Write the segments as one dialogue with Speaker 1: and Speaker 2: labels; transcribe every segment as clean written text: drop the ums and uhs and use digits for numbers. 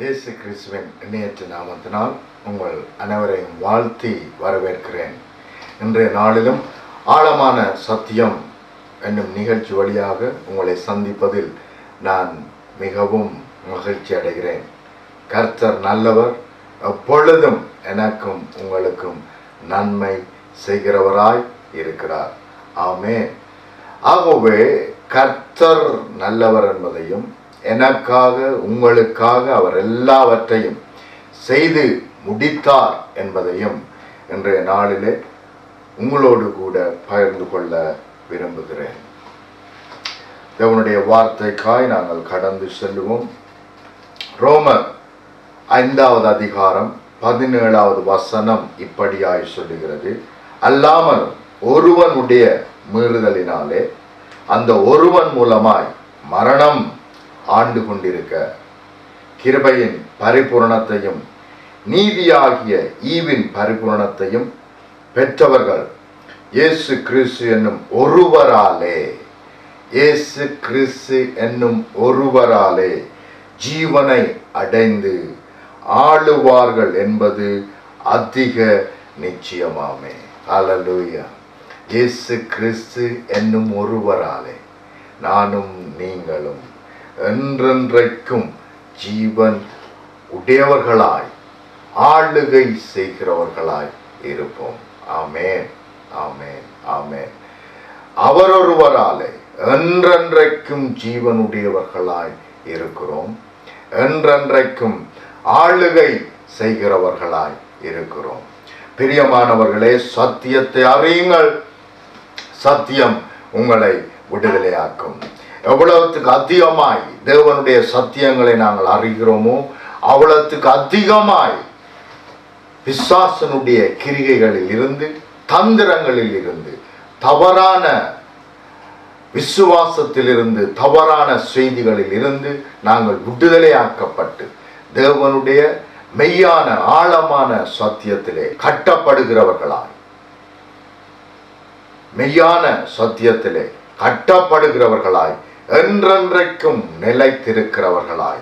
Speaker 1: இயேசு கிறிஸ்துவின் இணையற்ற நாமத்தினால் உங்கள் அனைவரையும் வாழ்த்தி வரவேற்கிறேன். இன்றைய நாளிலும் ஆழமான சத்தியம் என்னும் நிகழ்ச்சி வழியாக உங்களை சந்திப்பதில் நான் மிகவும் மகிழ்ச்சி அடைகிறேன். கர்த்தர் நல்லவர், எப்பொழுதும் எனக்கும் உங்களுக்கும் நன்மை செய்கிறவராய் இருக்கிறார். ஆமென். ஆகவே கர்த்தர் நல்லவர் என்பதையும் எனக்காக உங்களுக்காக அவர் எல்லாவற்றையும் செய்து முடித்தார் என்பதையும் இன்றைய நாளிலே உங்களோடு கூட பகிர்ந்து கொள்ள விரும்புகிறேன். தேவனுடைய வார்த்தைக்காய் நாங்கள் கடந்து செல்லுவோம். ரோமர் 5வது அதிகாரம் 17வது வசனம் இப்படியாய் சொல்லுகிறது, அல்லாமல் ஒருவனுடைய மீறுதலினாலே அந்த ஒருவன் மூலமாய் மரணம் ஆண்டு கொண்டிருக்க கிருபையின் பரிபூரணத்தையும் நீதியாகிய ஈவின் பரிபூரணத்தையும் பெற்றவர்கள் இயேசு கிறிஸ்து என்னும் ஒருவராலே ஜீவனை அடைந்து ஆளுவார்கள் என்பது அதிக நிச்சயமாமே. ஹல்லேலூயா. இயேசு கிறிஸ்து என்னும் ஒருவராலே நானும் நீங்களும் என்றென்றைக்கும் ஜீவன் உடையவர்களாய் ஆளுகை செய்கிறவர்களாய் இருப்போம். ஆமென், ஆமென், ஆமென். அவர் ஒருவராலே என்றென்றைக்கும் ஜீவனுடையவர்களாய் இருக்கிறோம், என்றென்றைக்கும் ஆளுகை செய்கிறவர்களாய் இருக்கிறோம். பிரியமானவர்களே, சத்தியத்தை அறியுங்கள், சத்தியம் உங்களை விடுதலையாக்கும். எவ்வளவுக்கு அதிகமாய் தேவனுடைய சத்தியங்களை நாங்கள் அறிகிறோமோ அவ்வளவுக்கு அதிகமாய் பிசாசனுடைய கிரிகைகளில் இருந்து, தந்திரங்களில் இருந்து, தவறான விசுவாசத்திலிருந்து, தவறான செய்திகளில் இருந்து நாங்கள் விடுதலையாக்கப்பட்டு தேவனுடைய மெய்யான ஆழமான சத்தியத்திலே கட்டப்படுகிறவர்களாய், மெய்யான சத்தியத்திலே கட்டப்படுகிறவர்களாய், என்றென்றைக்கும் நிலைத்திருக்கிறவர்களாய்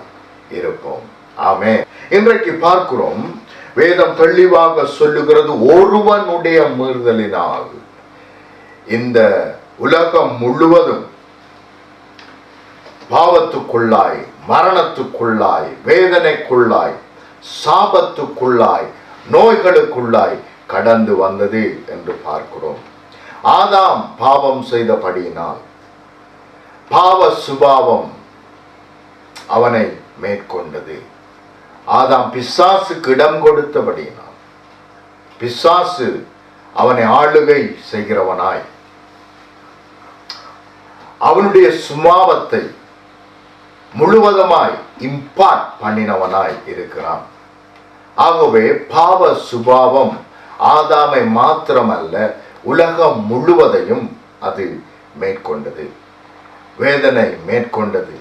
Speaker 1: இருப்போம். ஆமென். இன்றைக்கு பார்க்கிறோம், வேதம் தெளிவாக சொல்லுகிறது, ஒருவனுடைய மீறுதலினால் இந்த உலகம் முழுவதும் பாவத்துக்குள்ளாய், மரணத்துக்குள்ளாய், வேதனைக்குள்ளாய், சாபத்துக்குள்ளாய், நோய்களுக்குள்ளாய் கடந்து வந்தது என்று பார்க்கிறோம். ஆதாம் பாவம் செய்தபடியினால் பாவ சுபாவம் அவனை மேற்கொண்டது. ஆதாம் பிசாசுக்கு இடம் கொடுத்தபடியினால் பிசாசு அவனை ஆளுகை செய்கிறவனாய், அவனுடைய சுபாவத்தை முழுவதுமாய் இம்பார்ட் பண்ணினவனாய் இருக்கிறான். ஆகவே பாவ சுபாவம் ஆதாமை மாத்திரமல்ல, உலகம் முழுவதையும் அது மேற்கொண்டது. வேதனை மேற்கொண்டது,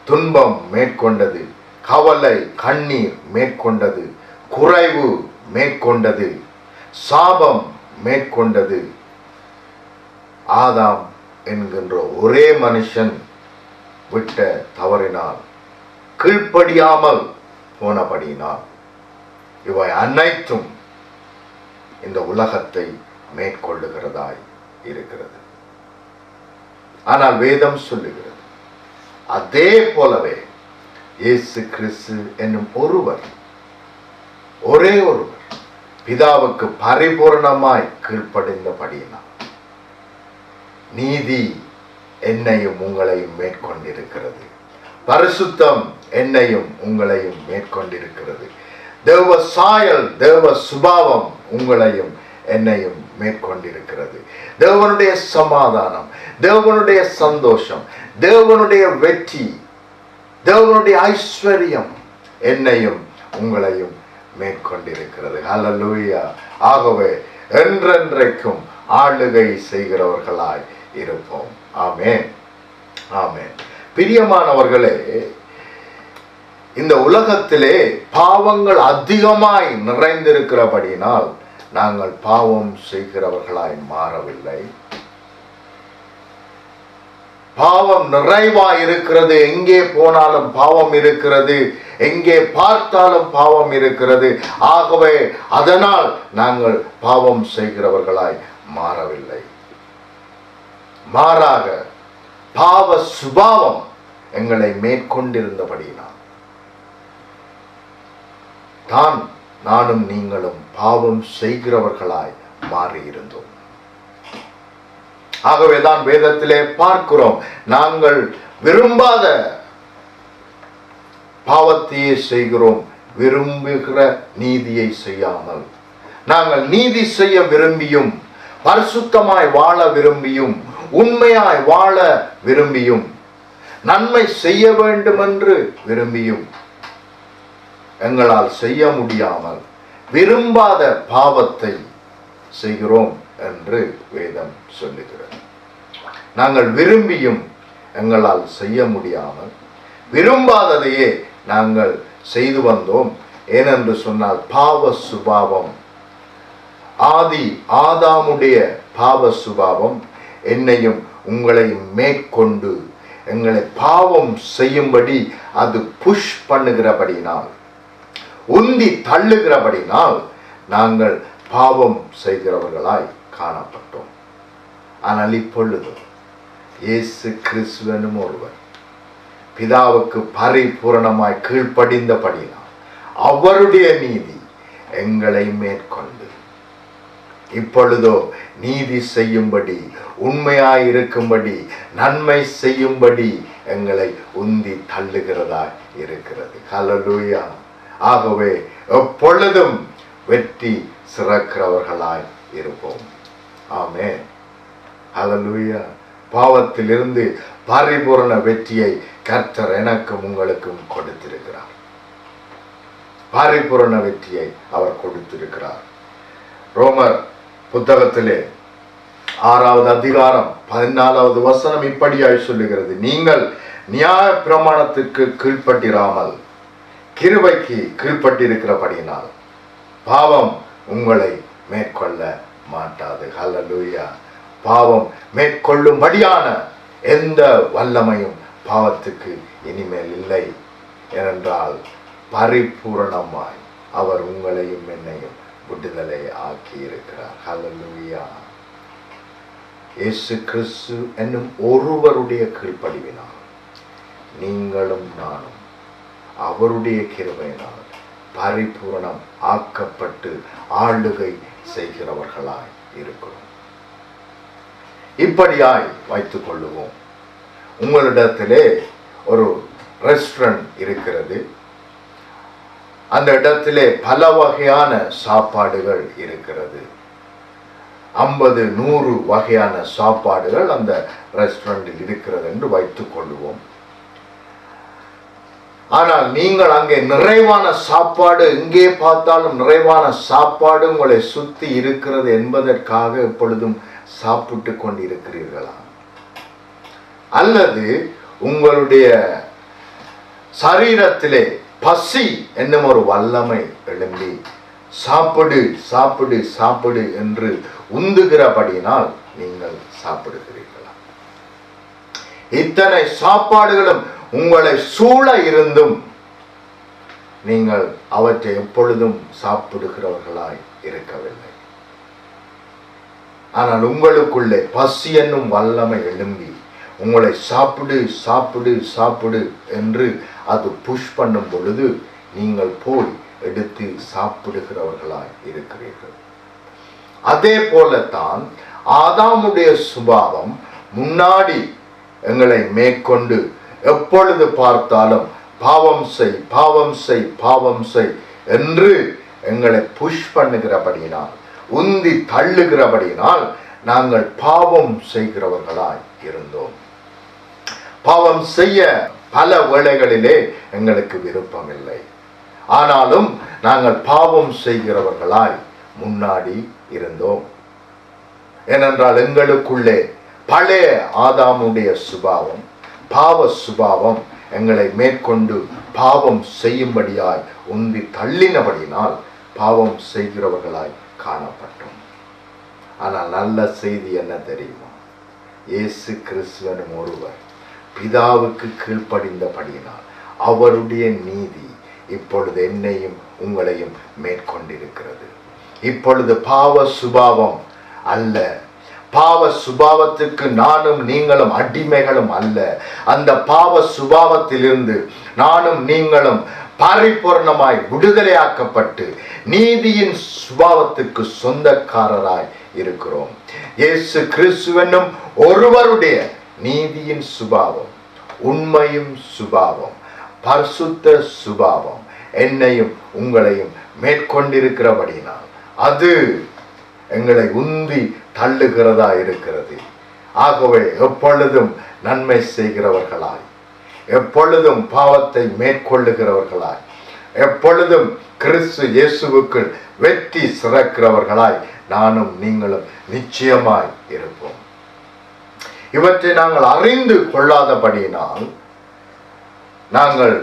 Speaker 1: துன்பம் மேற்கொண்டது, கவலை கண்ணீர் மேற்கொண்டது, குறைவு மேற்கொண்டது, சாபம் மேற்கொண்டது. ஆதாம் என்கின்ற ஒரே மனுஷன் விட்ட தவறினால், கீழ்ப்படியாமல் போனபடியினால் இவை அனைத்தும் இந்த உலகத்தை மேற்கொள்ளுகிறதாய் இருக்கிறது. ஆனால் வேதம் சொல்லுகிறது, அதே போலவே இயேசு கிறிஸ்து என்னும் ஒருவர், ஒரே ஒருவர் பிதாவுக்கு பரிபூர்ணமாய் கீழ்ப்படிந்தபடியினால் நீதி என்னையும் உங்களையும் மேற்கொண்டிருக்கிறது, பரிசுத்தம் என்னையும் உங்களையும் மேற்கொண்டிருக்கிறது, தேவ சாயல், தேவ சுபாவம் உங்களையும் என்னையும் மேற்கொண்டிருக்கிறது. தேவனுடைய சமாதானம், தேவனுடைய சந்தோஷம், தேவனுடைய வெற்றி, தேவனுடைய ஐஸ்வர்யம் என்னையும் உங்களையும் மேற்கொண்டிருக்கிறது. ஹல்லேலூயா. ஆகவே என்றென்றைக்கும் ஆளுகை செய்கிறவர்களாய் இருப்போம். ஆமென், ஆமென். பிரியமானவர்களே, இந்த உலகத்திலே பாவங்கள் அதிகமாய் நிறைந்திருக்கிறபடியினால் நாங்கள் பாவம் செய்கிறவர்களாய் மாறவில்லை. பாவம் நிறைவாய் இருக்கிறது, எங்கே போனாலும் பாவம் இருக்கிறது எங்கே பார்த்தாலும் பாவம் இருக்கிறது. ஆகவே அதனால் நாங்கள் பாவம் செய்கிறவர்களாய் மாறவில்லை. மாறாக பாவ சுபாவம் எங்களை மேற்கொண்டிருந்தபடியினால் தான் நானும் நீங்களும் பாவம் செய்கிறவர்களாய் மாறியிருந்தோம். ஆகவேதான் வேதத்திலே பார்க்கிறோம், நாங்கள் விரும்பாத பாவத்தையே செய்கிறோம், விரும்புகிற நீதியை செய்யாமல். நாங்கள் நீதி செய்ய விரும்பியும், பரிசுத்தமாய் வாழ விரும்பியும், உண்மையாய் வாழ விரும்பியும், நன்மை செய்ய வேண்டும் என்று விரும்பியும் எங்களால் செய்ய முடியாமல் விரும்பாத பாவத்தை செய்கிறோம் என்று வேதம் சொல்லுகிறது. நாங்கள் விரும்பியும் எங்களால் செய்ய முடியாமல் விரும்பாததையே நாங்கள் செய்து வந்தோம். ஏனென்று சொன்னால் பாவ சுபாவம், ஆதாமுடைய பாவ சுபாவம் என்னையும் உங்களையும் மேற்கொண்டு எங்களை பாவம் செய்யும்படி அது புஷ் பண்ணுகிறபடினால், உந்தி தள்ளுகிறபடினால் நாங்கள் பாவம் செய்கிறவர்களாய் காணப்பட்டோம். ஆனால் இப்பொழுது இயேசு கிறிஸ்துவனும் ஒருவர் பிதாவுக்கு பரிபூரணமாய் கீழ்ப்படிந்தபடினால் அவருடைய நீதி எங்களை மேற்கொண்டு இப்பொழுதோ நீதி செய்யும்படி, உண்மையாயிருக்கும்படி, நன்மை செய்யும்படி எங்களை உந்தி தள்ளுகிறதாய் இருக்கிறது. ஹல்லேலூயா. ஆகவே எப்பொழுதும் வெற்றி சிறக்கிறவர்களாய் இருப்போம். ஆமென். ஹல்லேலூயா. பாவத்திலிருந்து பரிபூரண வெற்றியை கர்த்தர் எனக்கும் உங்களுக்கும் கொடுத்திருக்கிறார். பரிபூரண வெற்றியை அவர் கொடுத்திருக்கிறார். ரோமர் புத்தகத்திலே 6வது அதிகாரம் 14வது வசனம் இப்படியாய் சொல்லுகிறது, நீங்கள் நியாய பிரமாணத்திற்கு கீழ்ப்பட்டிராமல் கிருபைக்கு கீழ்ப்பட்டிருக்கிறபடியினால் பாவம் உங்களை மேற்கொள்ள மாட்டாது. ஹல்லேலூயா. பாவம் மேற்கொள்ளும்படியான எந்த வல்லமையும் பாவத்துக்கு இனிமேல் இல்லை. ஏனென்றால் பரிபூரணமாய் அவர் உங்களையும் என்னையும் விடுதலை ஆக்கி இருக்கிறார். ஹல்லேலூயா. இயேசு கிறிஸ்து என்னும் ஒருவருடைய கீழ்ப்படிவினால் நீங்களும் நானும் அவருடைய கிருபையினால் பரிபூரணம் ஆக்கப்பட்டு ஆளுகை செய்கிறவர்களாய் இருக்கிறோம். இப்படியாய் வைத்துக் கொள்ளுவோம். உங்களிடத்திலே ஒரு ரெஸ்டாரண்ட் இருக்கிறது. அந்த இடத்திலே பல வகையான சாப்பாடுகள் இருக்கிறது. 50-100 வகையான சாப்பாடுகள் அந்த ரெஸ்டாரண்டில் இருக்கிறது என்று வைத்துக் கொள்ளுவோம். ஆனால் நீங்கள் அங்கே நிறைவான சாப்பாடு, எங்கே பார்த்தாலும் நிறைவான சாப்பாடு உங்களை சுத்தி இருக்கிறது என்பதற்காக எப்பொழுதும் சாப்பிட்டு கொண்டிருக்கிறீர்களா? அல்லது உங்களுடைய சரீரத்திலே பசி என்னும் ஒரு வல்லமை எழும்பி சாப்பிடு சாப்பிடு சாப்பிடு என்று உந்துகிறபடினால் நீங்கள் சாப்பிடுகிறீர்களா? இத்தனை சாப்பாடுகளும் உங்களை சூழ இருந்தும் நீங்கள் அவற்றை எப்பொழுதும் சாப்பிடுகிறவர்களாய் இருக்கவில்லை. ஆனால் உங்களுக்குள்ளே பசி என்னும் வல்லமை எழும்பி உங்களை சாப்பிடு சாப்பிடு சாப்பிடு என்று அது புஷ் பண்ணும் பொழுது நீங்கள் போய் எடுத்து சாப்பிடுகிறவர்களாய் இருக்கிறீர்கள். அதே போலத்தான் ஆதாமுடைய சுபாவம் முன்னாடி எங்களை மேற்கொண்டு எப்பொழுது பார்த்தாலும் பாவம் செய் பாவம் செய் பாவம் செய் என்று எங்களை புஷ் பண்ணுகிறபடியினால், உந்தி தள்ளுகிறபடியினால் நாங்கள் பாவம் செய்கிறவர்களாய் இருந்தோம். பாவம் செய்ய பல வேளைகளிலே எங்களுக்கு விருப்பமில்லை. ஆனாலும் நாங்கள் பாவம் செய்கிறவர்களாய் முன்னாடி இருந்தோம். ஏனென்றால் எங்களுக்குள்ளே பழைய ஆதாமுடைய சுபாவம், பாவ சுபாவம் எங்களை மேற்கொண்டு பாவம் செய்யும்படியாய் உந்தி தள்ளினபடினால் பாவம் செய்கிறவர்களாய் காணப்பட்டோம். ஆனால் நல்ல செய்தி என்ன தெரியுமா? இயேசு கிறிஸ்துவனும் ஒருவர் பிதாவுக்கு கீழ்ப்படிந்தபடியினால் அவருடைய நீதி இப்பொழுது என்னையும் உங்களையும் மேற்கொண்டிருக்கிறது. இப்பொழுது பாவ சுபாவம் அல்ல, பாவ சுபாவத்துக்கு நானும் நீங்களும் அடிமைகளும் அல்ல. அந்த பாவ சுபாவத்திலிருந்து நானும் நீங்களும் பரிபூர்ணமாய் விடுதலையாக்கப்பட்டு நீதியின் சுபாவத்துக்கு சொந்தக்காரராய் இருக்கிறோம். இயேசு கிறிஸ்துவனும் ஒருவருடைய நீதியின் சுபாவம், உண்மையும் சுபாவம், பரிசுத்த சுபாவம் என்னையும் உங்களையும் மேற்கொண்டிருக்கிறபடினால் அது எங்களை உந்தி தள்ளுகிறதா இருக்கிறது. ஆகவே எப்பொழுதும் நன்மை செய்கிறவர்களாய், எப்பொழுதும் பாவத்தை மேற்கொள்ளுகிறவர்களாய், எப்பொழுதும் கிறிஸ்து இயேசுவுக்கு வெற்றி சிறக்கிறவர்களாய் நானும் நீங்களும் நிச்சயமாய் இருப்போம். இவற்றை நாங்கள் அறிந்து கொள்ளாதபடியினால் நாங்கள்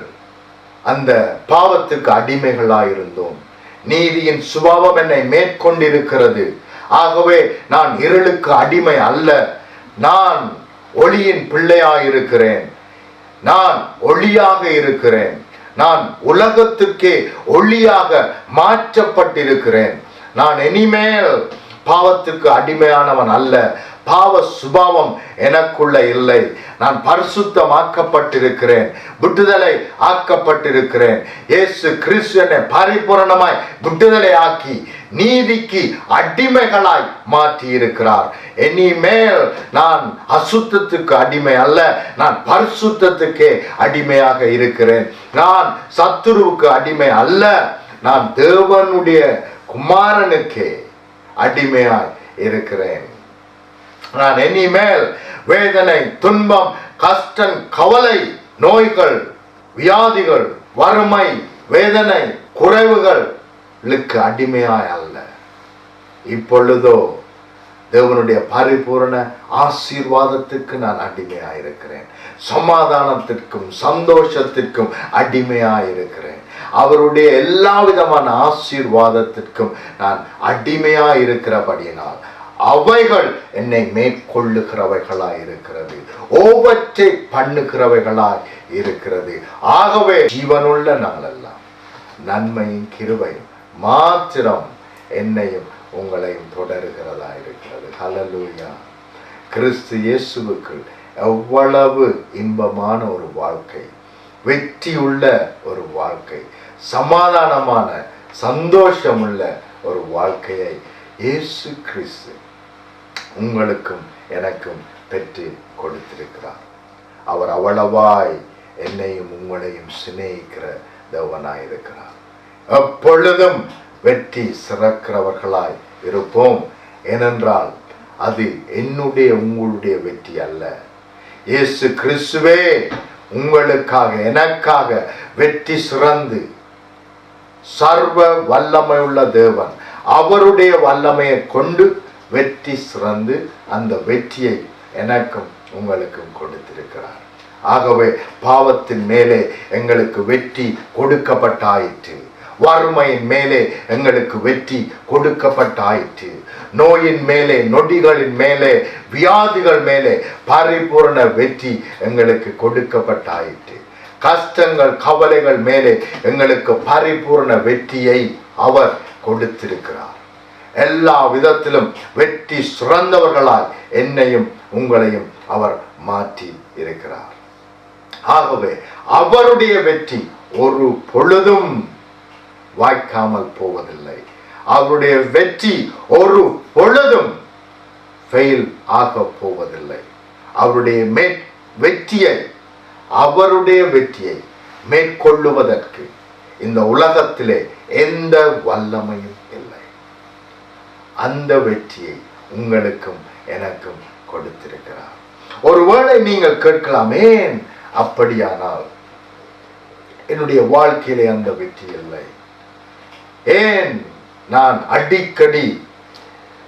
Speaker 1: அந்த பாவத்துக்கு அடிமைகளாயிருந்தோம். நீதியின் சுபாவம் என்னை மேற்கொண்டிருக்கிறது. ஆகவே நான் இருளுக்கு அடிமை அல்ல, நான் ஒளியின் பிள்ளையாயிருக்கிறேன், நான் ஒளியாக இருக்கிறேன், நான் உலகத்துக்கே ஒளியாக மாற்றப்பட்டிருக்கிறேன். நான் இனிமேல் பாவத்துக்கு அடிமையானவன் அல்ல. பாவ சுபாவம் எனக்குள்ள இல்லை. நான் பரிசுத்தமாக்கப்பட்டிருக்கிறேன், விடுதலை ஆக்கப்பட்டிருக்கிறேன். இயேசு கிறிஸ்து என்னை பரிபூரணமாய் விடுதலை ஆக்கி நீதிக்கு அடிமைகளாய் மாற்றி இருக்கிறார். இனிமேல் நான் அசுத்தத்துக்கு அடிமை அல்ல, நான் பரிசுத்தத்துக்கே அடிமையாக இருக்கிறேன். நான் சத்துருவுக்கு அடிமை அல்ல, நான் தேவனுடைய குமாரனுக்கே அடிமையாய் இருக்கிறேன். நான் இனிமேல் வேதனை, துன்பம், கஷ்டம், கவலை, நோய்கள், வியாதிகள், வறுமை, வேதனை, குறைவுகளுக்கு அடிமையாய் அல்ல. இப்பொழுதோ தேவனுடைய பரிபூரண ஆசீர்வாதத்துக்கு நான் அடிமையாயிருக்கிறேன். சமாதானத்திற்கும் சந்தோஷத்திற்கும் அடிமையாயிருக்கிறேன். அவருடைய எல்லா விதமான ஆசீர்வாதத்திற்கும் நான் அடிமையாயிருக்கிறபடியினால் அவைகள் என்னை மேற்கொள்ளுகிறவைகளாய் இருக்கிறது, ஓவற்றை பண்ணுகிறவைகளாய் இருக்கிறது. ஆகவே ஜீவனுள்ள நாளெல்லாம் நன்மையும் கிருபையும் மாத்திரம் என்னையும் உங்களையும் தொடர்கிறதா இருக்கிறது. ஹல்லேலூயா. கிறிஸ்து இயேசுவுக்கு எவ்வளவு இன்பமான ஒரு வாழ்க்கை, வெற்றியுள்ள ஒரு வாழ்க்கை, சமாதானமான சந்தோஷமுள்ள ஒரு வாழ்க்கையை இயேசு கிறிஸ்து உங்களுக்கும் எனக்கும் பெற்று கொடுத்திருக்கிறார். அவர் அவ்வளவாய் என்னையும் உங்களையும் சிநேகிக்கிற தேவனாயிருக்கிறார். எப்பொழுதும் வெற்றி சிறக்கிறவர்களாய் இருப்போம். ஏனென்றால் அது என்னுடைய உங்களுடைய வெற்றி அல்ல. இயேசு கிறிஸ்துவே உங்களுக்காக எனக்காக வெற்றி சிறந்து சர்வ வல்லமை உள்ள தேவன் அவருடைய வல்லமையை கொண்டு வெற்றி சிறந்து அந்த வெற்றியை எனக்கும் உங்களுக்கும் கொடுத்திருக்கிறார். ஆகவே பாவத்தின் மேலே எங்களுக்கு வெற்றி கொடுக்கப்பட்டாயிற்று, வறுமையின் மேலே எங்களுக்கு வெற்றி கொடுக்கப்பட்டாயிற்று, நோயின் மேலே, நொடிகளின் மேலே, வியாதிகள் மேலே பரிபூர்ண வெற்றி எங்களுக்கு கொடுக்கப்பட்டாயிற்று. கஷ்டங்கள், கவலைகள் மேலே எங்களுக்கு பரிபூர்ண வெற்றியை அவர் கொடுத்திருக்கிறார். எல்லா விதத்திலும் வெற்றி சிறந்தவர்களால் என்னையும் உங்களையும் அவர் மாற்றி இருக்கிறார். ஆகவே அவருடைய வெற்றி ஒரு பொழுதும் வாய்க்காமல் போவதில்லை. அவருடைய வெற்றி ஒரு பொழுதும் ஃபெயில் ஆக போவதில்லை. அவருடைய வெற்றியை மேற்கொள்ளுவதற்கு இந்த உலகத்திலே எந்த வல்லமையும் இல்லை. அந்த வெற்றியை உங்களுக்கும் எனக்கும் கொடுத்திருக்கிறார். ஒருவேளை நீங்கள் கேட்கலாம், ஏன் அப்படியானால் என்னுடைய வாழ்க்கையிலே அந்த வெற்றி இல்லை? ஏன் நான் அடிக்கடி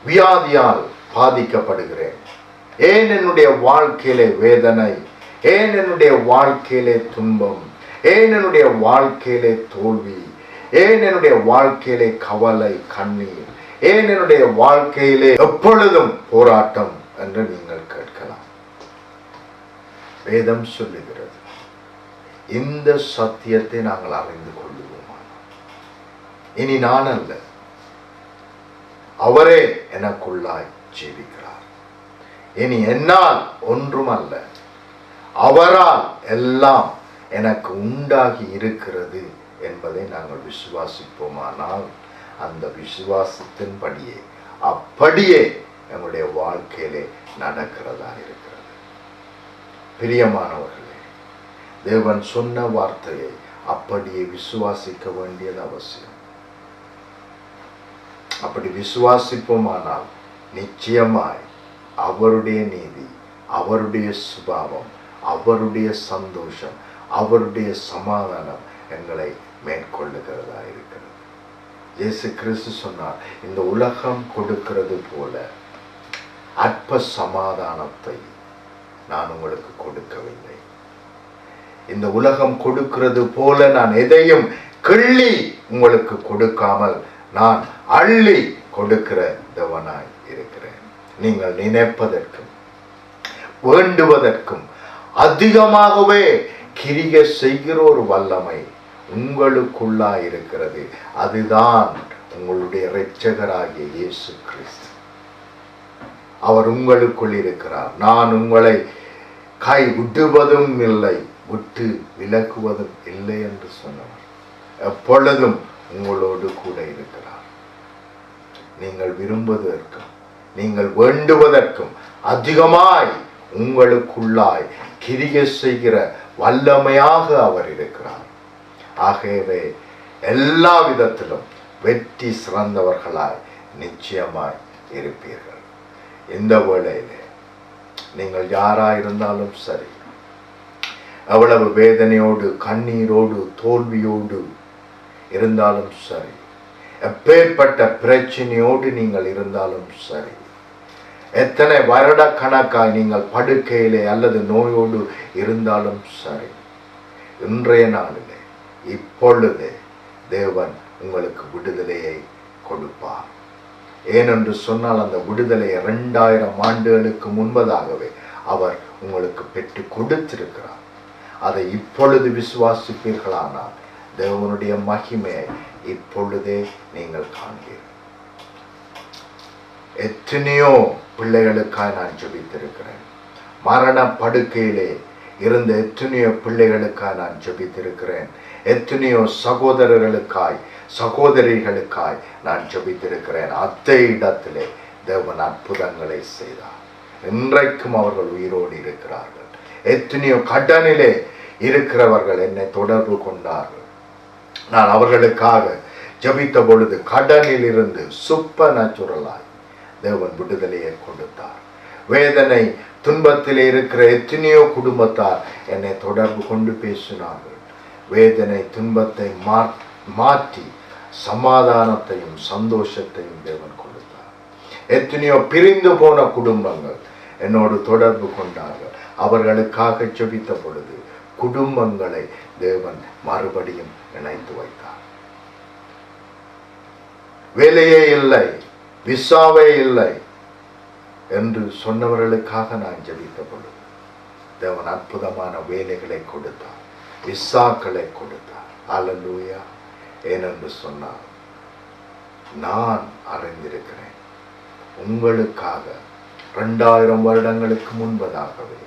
Speaker 1: வியாதியால் பாதிக்கப்படுகிறேன்? ஏன் என்னுடைய வாழ்க்கையிலே வேதனை? ஏன் என்னுடைய வாழ்க்கையிலே துன்பம்? ஏன் என்னுடைய வாழ்க்கையிலே தோல்வி? ஏன் என்னுடைய வாழ்க்கையிலே கவலை, கண்ணீர்? ஏன் என்னுடைய வாழ்க்கையிலே எப்பொழுதும் போராட்டம் என்று நீங்கள் கேட்கலாம். வேதம் சொல்லுகிறது, இந்த சத்தியத்தை நாங்கள் அறிந்து கொள்ளுவோம். இனி நான் அல்ல, அவரே எனக்குள்ளாய் ஜீவிக்கிறார். இனி என்னால் ஒன்றும் அல்ல, அவரால் எல்லாம் எனக்கு உண்டாகி இருக்கிறது என்பதை நாங்கள் விசுவாசிப்போமானால் அந்த விசுவாசத்தின்படியே அப்படியே நம்முடைய வாழ்க்கையிலே நடக்கிறதா இருக்கிறது. பிரியமானவர்களே, தேவன் சொன்ன வார்த்தையை அப்படியே விசுவாசிக்க வேண்டியது அவசியம். அப்படி விசுவாசிப்போமானால் நிச்சயமாய் அவருடைய நீதி, அவருடைய சுபாவம், அவருடைய சந்தோஷம், அவருடைய சமாதானம் எங்களை மேற்கொள்ளுகிறதா இருக்கிறது. இயேசு கிறிஸ்து சொன்னார், இந்த உலகம் கொடுக்கிறது போல அற்ப சமாதானத்தை நான் உங்களுக்கு கொடுக்கவில்லை. இந்த உலகம் கொடுக்கிறது போல நான் எதையும் கிள்ளி உங்களுக்கு கொடுக்காமல் நான் அள்ளி கொடுக்கிற தேவனாய் இருக்கிறேன். நீங்கள் நினைப்பதற்கும் வேண்டுவதற்கும் அதிகமாகவே கிரியை செய்கிற ஒரு வல்லமை உங்களுக்குள்ளாய் இருக்கிறது. அதுதான் உங்களுடைய இரட்சகராகிய இயேசு கிறிஸ்து. அவர் உங்களுக்குள் இருக்கிறார். நான் உங்களை கை விடுவதும் இல்லை, விட்டு விலக்குவதும் இல்லை என்று சொன்னவர் எப்பொழுதும் உங்களோடு கூட இருக்கிறார். நீங்கள் விரும்புவதற்கும் நீங்கள் வேண்டுவதற்கும் அதிகமாய் உங்களுக்குள்ளாய் கிரியை செய்கிற வல்லமையாக அவர் இருக்கிறார். ஆகவே எல்லா விதத்திலும் வெற்றி சிறந்தவர்களாய் நிச்சயமாய் இருப்பீர்கள். இந்த வேளையிலே நீங்கள் யாராயிருந்தாலும் சரி, எவ்வளவு வேதனையோடு கண்ணீரோடு தோல்வியோடு இருந்தாலும் சரி, எப்பேற்பட்ட பிரச்சனையோடு நீங்கள் இருந்தாலும் சரி, எத்தனை வருடக்கணக்காய் நீங்கள் படுக்கையிலே அல்லது நோயோடு இருந்தாலும் சரி, இன்றைய நாளிலே இப்பொழுதே தேவன் உங்களுக்கு விடுதலையை கொடுப்பார். ஏனென்று சொன்னால் அந்த விடுதலை 2000 ஆண்டுகளுக்கு முன்பதாகவே அவர் உங்களுக்கு பெற்று கொடுத்திருக்கிறார். அதை இப்பொழுது விசுவாசிப்பீர்களானால் தேவனுடைய மகிமையை இப்பொழுதே நீங்கள் காண்பீர்கள். எத்தனையோ பிள்ளைகளுக்காக நான் ஜெபித்திருக்கிறேன். மரண படுக்கையிலே இருந்த எத்தனையோ பிள்ளைகளுக்காக நான் ஜெபித்திருக்கிறேன். எத்தனையோ சகோதரர்களுக்காய் சகோதரிகளுக்காய் நான் ஜெபித்திருக்கிறேன். அத்தை இடத்திலே தேவன் அற்புதங்களை செய்தார். இன்றைக்கும் அவர்கள் உயிரோடு இருக்கிறார்கள். எத்தனையோ கடனிலே இருக்கிறவர்கள் என்னை தொடர்பு கொண்டார்கள். நான் அவர்களுக்காக ஜெபித்த பொழுது கடனில் இருந்து சூப்பர் நேச்சுரலாய் தேவன் விடுதலையை கொடுத்தார். வேதனை துன்பத்திலே இருக்கிற எத்தனையோ குடும்பத்தார் என்னை தொடர்பு கொண்டு பேசினார்கள். வேதனை துன்பத்தை மாற்றி சமாதானத்தையும் சந்தோஷத்தையும் தேவன் கொடுத்தார். எத்தனையோ பிரிந்து போன குடும்பங்கள் என்னோடு தொடர்பு கொண்டார்கள். அவர்களுக்காக ஜெபித்த பொழுது குடும்பங்களை தேவன் மறுபடியும் இணைத்து வைத்தார். வேலையே இல்லை, விசாவே இல்லை என்று சொன்னவர்களுக்காக நான் ஜெபித்த பொழுது தேவன் அற்புதமான வேலைகளை கொடுத்தார், விசாக்களை கொடுத்தார். அல்லேலூயா. ஏனென்று சொன்னால் நான் அறிந்திருக்கிறேன், உங்களுக்காக 2000 வருடங்களுக்கு முன்பதாகவே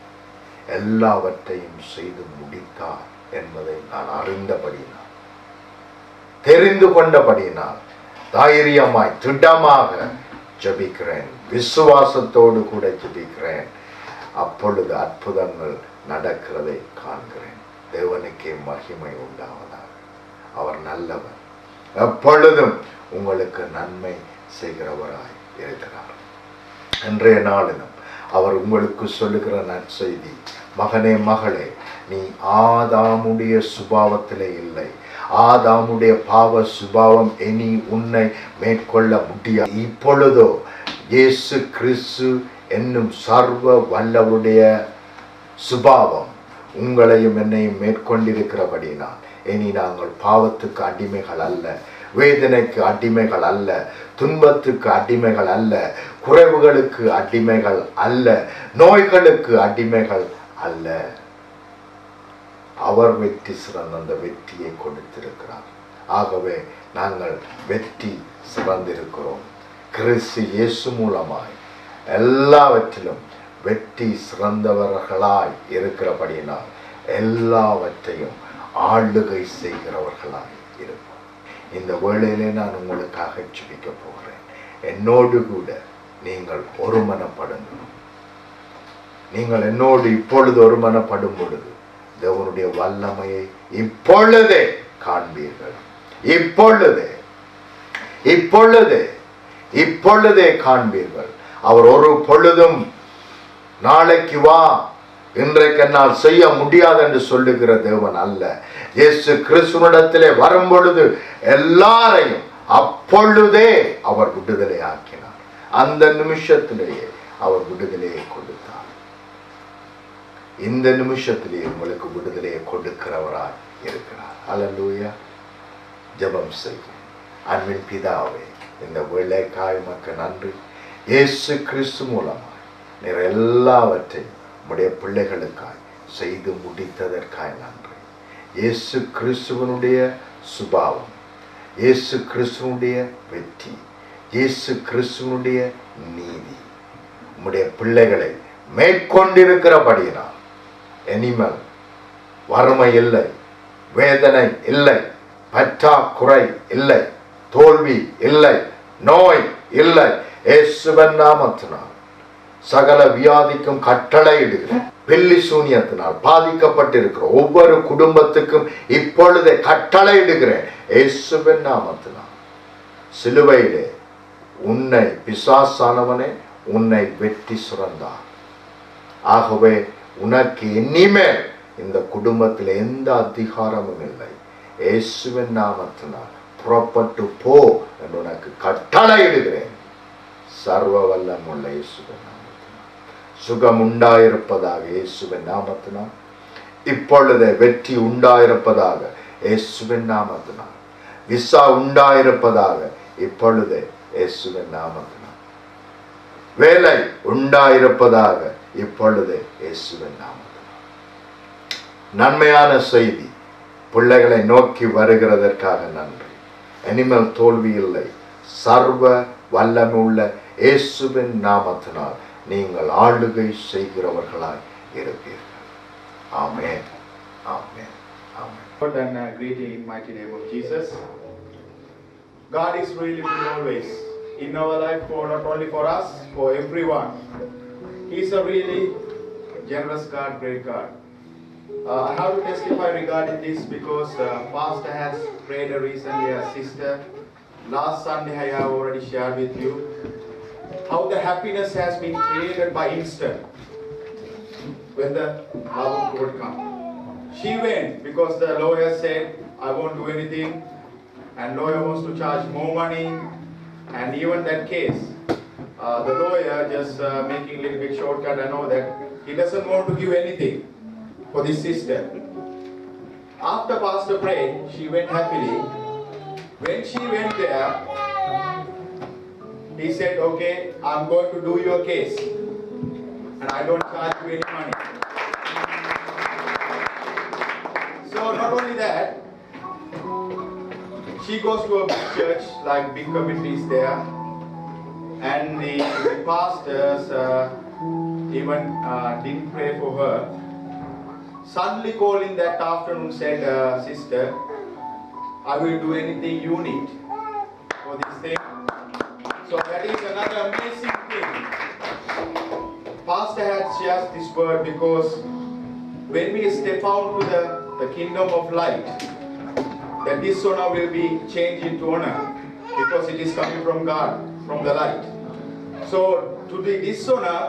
Speaker 1: எல்லாவற்றையும் செய்து முடித்தார் என்பதை நான் அறிந்தபடினால், தெரிந்து கொண்டபடினால் தைரியமாய் திடமாக ஜெபிக்கிறேன், விசுவாசத்தோடு கூட ஜெபிக்கிறேன். அப்பொழுது அற்புதங்கள் நடக்கிறதை காண்கிறேன். தேவனுக்கே மகிமை உண்டாவதாக. அவர் நல்லவர், எப்பொழுதும் உங்களுக்கு நன்மை செய்கிறவராய் இருக்கிறார். இன்றைய நாளிலும் அவர் உங்களுக்கு சொல்லுகிற நற்செய்தி, மகனே மகளே, நீ ஆதாமுடைய சுபாவத்திலே இல்லை. ஆதாமுடைய பாவ சுபாவம் இனி உன்னை மேற்கொள்ள முடியாது. இப்பொழுதோ இயேசு கிறிஸ்து என்னும் சர்வ வல்லவருடைய சுபாவம் உங்களையும் என்னையும் மேற்கொண்டிருக்கிறபடினால் இனி நாங்கள் பாவத்துக்கு அடிமைகள் அல்ல, வேதனைக்கு அடிமைகள் அல்ல, துன்பத்துக்கு அடிமைகள் அல்ல, குறைவுகளுக்கு அடிமைகள் அல்ல, நோய்களுக்கு அடிமைகள் அல்ல. அவர் அவர் வெற்றி சிறந்த அந்த வெற்றியை கொடுத்திருக்கிறார். ஆகவே நாங்கள் வெற்றி சிறந்திருக்கிறோம். கிறிஸ்து இயேசு மூலமாய் எல்லாவற்றிலும் வெற்றி சிறந்தவர்களாய் இருக்கிறபடியினால் எல்லாவற்றையும் ஆளுகை செய்கிறவர்களாய் இருப்போம். இந்த வேளையிலே நான் உங்களுக்காக ஜெபிக்க போகிறேன். என்னோடு கூட நீங்கள் ஒருமனப்படுங்கள். நீங்கள் என்னோடு இப்பொழுது ஒருமனப்படும் பொழுது தேவனுடைய வல்லமையை இப்பொழுதே காண்பீர்கள். இப்பொழுதே காண்பீர்கள். அவர் ஒரு பொழுதும் நாளைக்கு வா, இன்றைக்கு என்னால் செய்ய முடியாது என்று சொல்லுகிற தேவன் அல்ல. இயேசு கிறிஸ்துவினிடத்திலே வரும் பொழுது எல்லாரையும் அப்பொழுதே அவர் விடுதலை ஆக்கினார். அந்த நிமிஷத்திலேயே அவர் விடுதலையை கொடுத்தார். இந்த நிமிஷத்திலேயே உங்களுக்கு விடுதலையை கொடுக்கிறவராய் இருக்கிறார். அல்லேலூயா. ஜெபம் செய்வோம். அன்பின் பிதாவே, இந்த வேளைக்காய் உமக்கு நன்றி. இயேசு கிறிஸ்து மூலமாய் நீர் எல்லாவற்றையும் உம்முடைய பிள்ளைகளுக்காய் செய்து முடித்ததற்காய் நன்றி. இயேசு கிறிஸ்துவனுடைய சுபாவம், இயேசு கிறிஸ்துவனுடைய வெற்றி, இயேசு கிறிஸ்துவனுடைய நீதி உம்முடைய பிள்ளைகளை மேற்கொண்டிருக்கிறபடியினால் இனிமேல் வறுமை இல்லை, வேதனை இல்லை, பற்றாக்குறை இல்லை, தோல்வி இல்லை, நோய் இல்லை. இயேசுவின் நாமத்தினால் சகல வியாதிக்கும் கட்டளையிடுகிறேன். பில்லி சூனியத்தினால் பாதிக்கப்பட்டிருக்கிற ஒவ்வொரு குடும்பத்துக்கும் இப்பொழுதே கட்டளையிடுகிறேன். இயேசுவின் நாமத்தினால் சிலுவையிலே உன்னை பிசாசானவனே உன்னை வெற்றி சுரந்தார். ஆகவே உனக்கு இனிமேல் இந்த குடும்பத்தில் எந்த அதிகாரமும் இல்லை. இயேசுவின் நாமத்தினால் புறப்பட்டு போ என்று உனக்கு கட்டளையிடுகிறேன். சர்வ வல்லமுள்ள இயேசுவின் நாமத்தினால் சுகம் உண்டாயிருப்பதாக. இயேசுவின் நாமத்தினால் இப்பொழுதே வெற்றி உண்டாயிருப்பதாக. இயேசுவின் நாமத்தினால் விசா உண்டாயிருப்பதாக. இப்பொழுதே இயேசுவின் நாமத்தினால் வேலை உண்டாயிருப்பதாக. இப்பொழுதே இயேசுவின் நாமத்தினால் நன்மையான செய்தி பிள்ளைகளை நோக்கி வருகிறதற்காக நன்றி. இனிமேல் தோல்வி இல்லை. சர்வ வல்லமுள்ள இயேசுவின் நாமத்தினால் நீங்கள் ஆளுகை செய்கிறவர்களாய் இருப்பீர்கள். ஆமென், ஆமென், ஆமென்.
Speaker 2: Lord, and greeting in mighty name of Jesus. God is really good always in our life, for not only for us, for everyone. He is a really generous God, great God. I have to testify regarding this because Pastor has prayed recently a sister. Last Sunday I have already shared with you how the happiness has been created by instant when the love of God comes. She went because the lawyer said, I won't do anything, and lawyer wants to charge more money, and even that case, the lawyer just making a little bit shortcut. I know that he doesn't want to give anything for this sister. After Pastor prayed, she went happily. When she went there, he said, okay, I'm going to do your case, and I don't charge you any money. So not only that, she goes to a big church, like big committees there, and the pastors even didn't pray for her. Suddenly calling that afternoon said, sister, I will do anything you need for this thing. So that is another amazing thing. Pastor had shared this word because when we step out to the kingdom of light, the dishonor will be changed into honor because it is coming from God, from the light. So to the dishonor,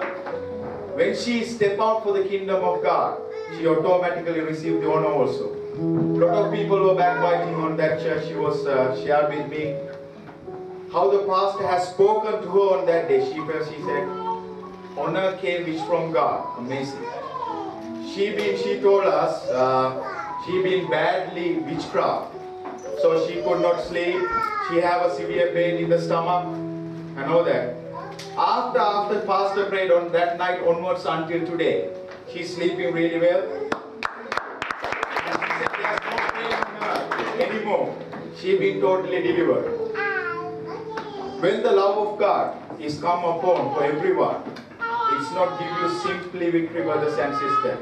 Speaker 2: when she step out for the kingdom of God, she automatically received the honor also. A lot of people were backbiting on that church. She was shared with me how the pastor has spoken to her on that day. She said, honor came which from God. Amazing. She told us she been badly witchcraft, so she could not sleep. She have a severe pain in the stomach and all that. After pastor prayed on that night onwards until today, she's sleeping really well. she been totally delivered. When the love of God is come upon for everyone, it's not give you simply victory, brothers and sisters.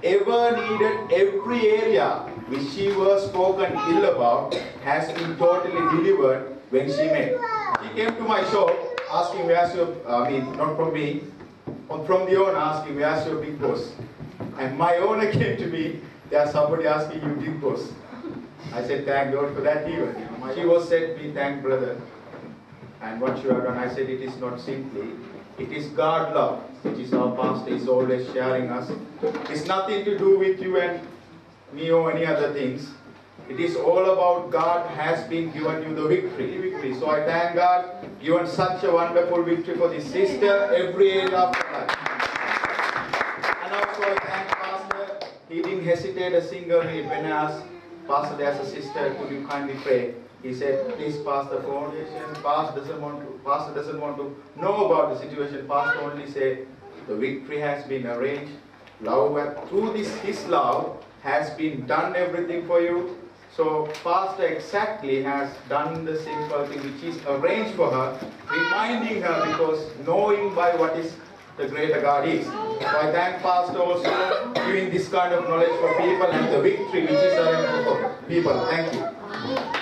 Speaker 2: Ever needed, every area which she was spoken ill about has been totally delivered when she met. She came to my shop asking where's your, not from me, or from the owner asking where's your big boss. And my owner came to me, there's somebody asking you big boss. I said, thank God for that even. She was said, me thank brother. And what you have done, I said, it is not simply, it is God love, which is our pastor is always sharing us. It's nothing to do with you and me or any other things. It is all about God has been given you the victory. So I thank God, given such a wonderful victory for this sister every area of her life. And also I thank Pastor, he didn't hesitate a single minute when I asked, Pastor, there's a sister, could you kindly pray? He said, please pass the foundation. Pastor doesn't want to know about the situation. Pastor only said, the victory has been arranged. Love, through this, his love has been done everything for you. So Pastor exactly has done the simple thing which is arranged for her, reminding her because knowing by what is the greater God is. So I thank Pastor also giving this kind of knowledge for people and the victory which is arranged for people. Thank you.